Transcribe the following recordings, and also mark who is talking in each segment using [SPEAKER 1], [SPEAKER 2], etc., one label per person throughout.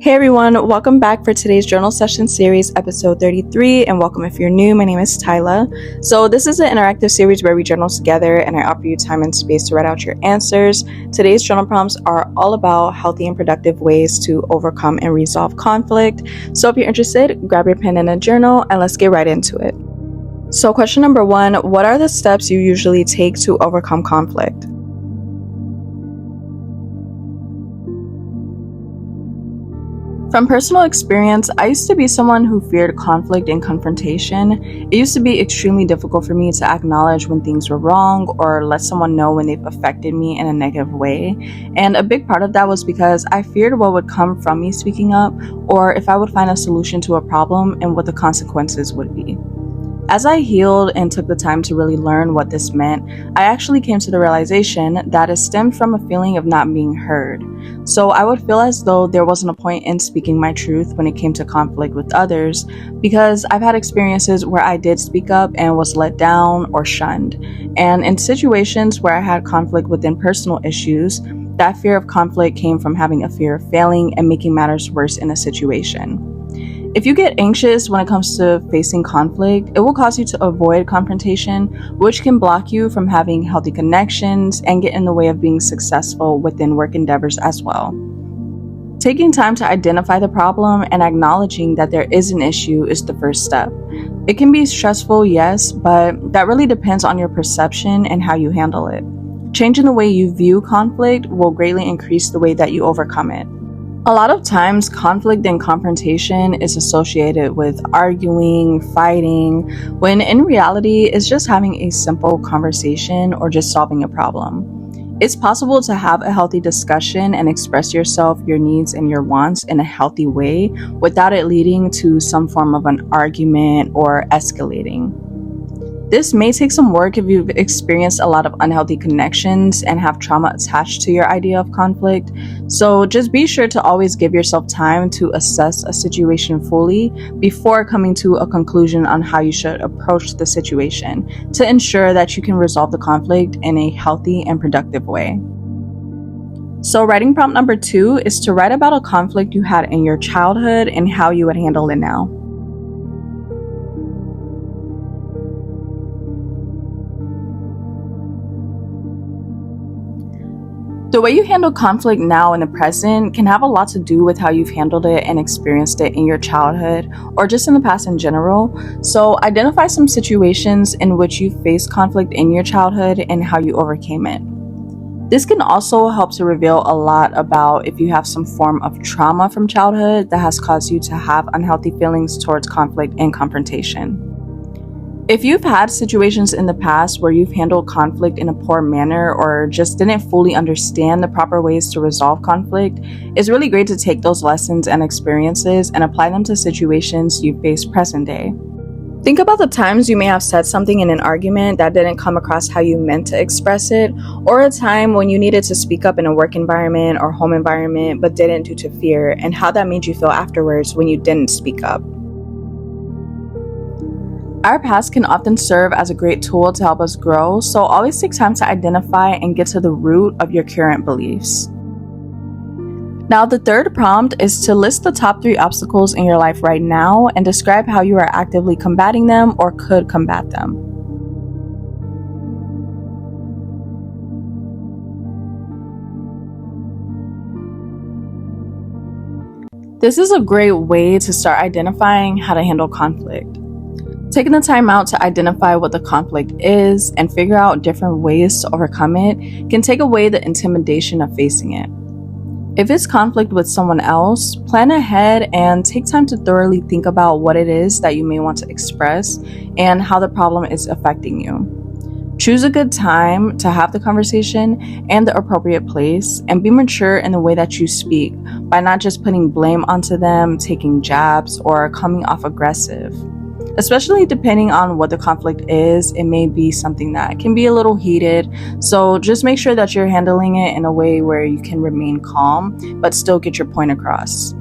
[SPEAKER 1] Hey everyone, welcome back for today's journal session series, episode 33, and welcome if you're new. My name is Tyla. So this is an interactive series where we journal together and I offer you time and space to write out your answers. Today's journal prompts are all about healthy and productive ways to overcome and resolve conflict. So if you're interested, grab your pen and a journal and let's get right into it. So question number 1, what are the steps you usually take to overcome conflict? From personal experience, I used to be someone who feared conflict and confrontation. It used to be extremely difficult for me to acknowledge when things were wrong or let someone know when they've affected me in a negative way. And a big part of that was because I feared what would come from me speaking up, or if I would find a solution to a problem and what the consequences would be. As I healed and took the time to really learn what this meant, I actually came to the realization that it stemmed from a feeling of not being heard. So I would feel as though there wasn't a point in speaking my truth when it came to conflict with others, because I've had experiences where I did speak up and was let down or shunned. And in situations where I had conflict within personal issues, that fear of conflict came from having a fear of failing and making matters worse in a situation. If you get anxious when it comes to facing conflict, it will cause you to avoid confrontation, which can block you from having healthy connections and get in the way of being successful within work endeavors as well. Taking time to identify the problem and acknowledging that there is an issue is the first step. It can be stressful, yes, but that really depends on your perception and how you handle it. Changing the way you view conflict will greatly increase the way that you overcome it. A lot of times, conflict and confrontation is associated with arguing, fighting, when in reality, it's just having a simple conversation or just solving a problem. It's possible to have a healthy discussion and express yourself, your needs, and your wants in a healthy way without it leading to some form of an argument or escalating. This may take some work if you've experienced a lot of unhealthy connections and have trauma attached to your idea of conflict. So just be sure to always give yourself time to assess a situation fully before coming to a conclusion on how you should approach the situation to ensure that you can resolve the conflict in a healthy and productive way. So writing prompt number 2 is to write about a conflict you had in your childhood and how you would handle it now. The way you handle conflict now in the present can have a lot to do with how you've handled it and experienced it in your childhood or just in the past in general. So identify some situations in which you faced conflict in your childhood and how you overcame it. This can also help to reveal a lot about if you have some form of trauma from childhood that has caused you to have unhealthy feelings towards conflict and confrontation. If you've had situations in the past where you've handled conflict in a poor manner or just didn't fully understand the proper ways to resolve conflict, it's really great to take those lessons and experiences and apply them to situations you face present day. Think about the times you may have said something in an argument that didn't come across how you meant to express it, or a time when you needed to speak up in a work environment or home environment but didn't due to fear, and how that made you feel afterwards when you didn't speak up. Our past can often serve as a great tool to help us grow, so always take time to identify and get to the root of your current beliefs. Now, the third prompt is to list the top 3 obstacles in your life right now and describe how you are actively combating them or could combat them. This is a great way to start identifying how to handle conflict. Taking the time out to identify what the conflict is and figure out different ways to overcome it can take away the intimidation of facing it. If it's conflict with someone else, plan ahead and take time to thoroughly think about what it is that you may want to express and how the problem is affecting you. Choose a good time to have the conversation and the appropriate place, and be mature in the way that you speak by not just putting blame onto them, taking jabs, or coming off aggressive. Especially depending on what the conflict is, it may be something that can be a little heated, so just make sure that you're handling it in a way where you can remain calm but still get your point across.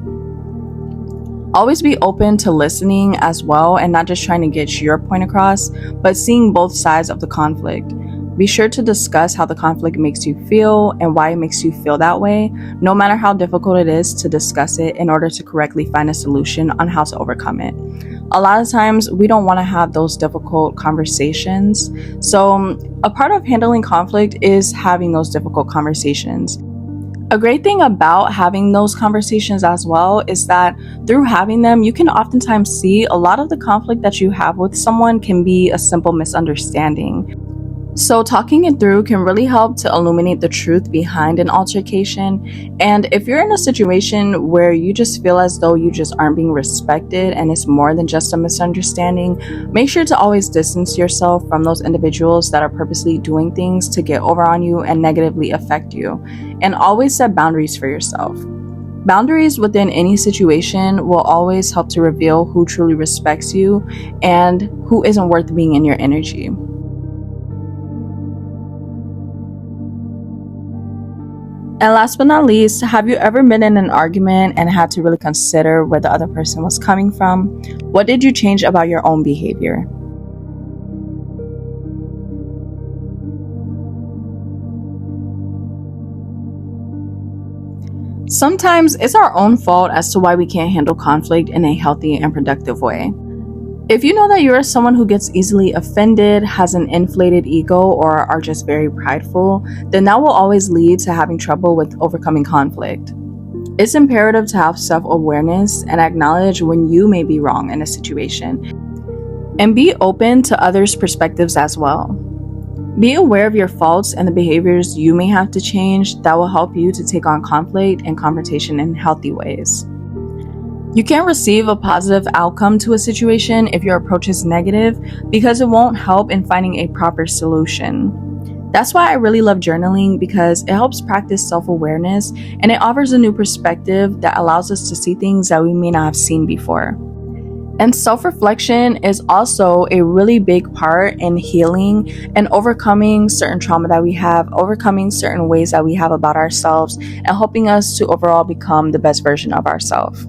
[SPEAKER 1] Always be open to listening as well and not just trying to get your point across, but seeing both sides of the conflict. Be sure to discuss how the conflict makes you feel and why it makes you feel that way, no matter how difficult it is to discuss it in order to correctly find a solution on how to overcome it. A lot of times we don't want to have those difficult conversations. So a part of handling conflict is having those difficult conversations. A great thing about having those conversations as well is that through having them, you can oftentimes see a lot of the conflict that you have with someone can be a simple misunderstanding. So talking it through can really help to illuminate the truth behind an altercation. And if you're in a situation where you just feel as though you just aren't being respected and it's more than just a misunderstanding, make sure to always distance yourself from those individuals that are purposely doing things to get over on you and negatively affect you. And always set boundaries for yourself. Boundaries within any situation will always help to reveal who truly respects you and who isn't worth being in your energy. And last but not least, have you ever been in an argument and had to really consider where the other person was coming from? What did you change about your own behavior? Sometimes it's our own fault as to why we can't handle conflict in a healthy and productive way. If you know that you're someone who gets easily offended, has an inflated ego, or are just very prideful, then that will always lead to having trouble with overcoming conflict. It's imperative to have self-awareness and acknowledge when you may be wrong in a situation, and be open to others' perspectives as well. Be aware of your faults and the behaviors you may have to change that will help you to take on conflict and confrontation in healthy ways. You can't receive a positive outcome to a situation if your approach is negative because it won't help in finding a proper solution. That's why I really love journaling, because it helps practice self-awareness and it offers a new perspective that allows us to see things that we may not have seen before. And self-reflection is also a really big part in healing and overcoming certain trauma that we have, overcoming certain ways that we have about ourselves, and helping us to overall become the best version of ourselves.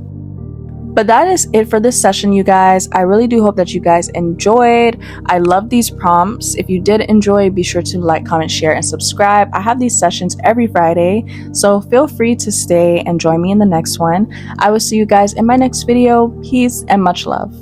[SPEAKER 1] But that is it for this session, you guys. I really do hope that you guys enjoyed. I love these prompts. If you did enjoy, be sure to like, comment, share, and subscribe. I have these sessions every Friday, so feel free to stay and join me in the next one. I will see you guys in my next video. Peace and much love.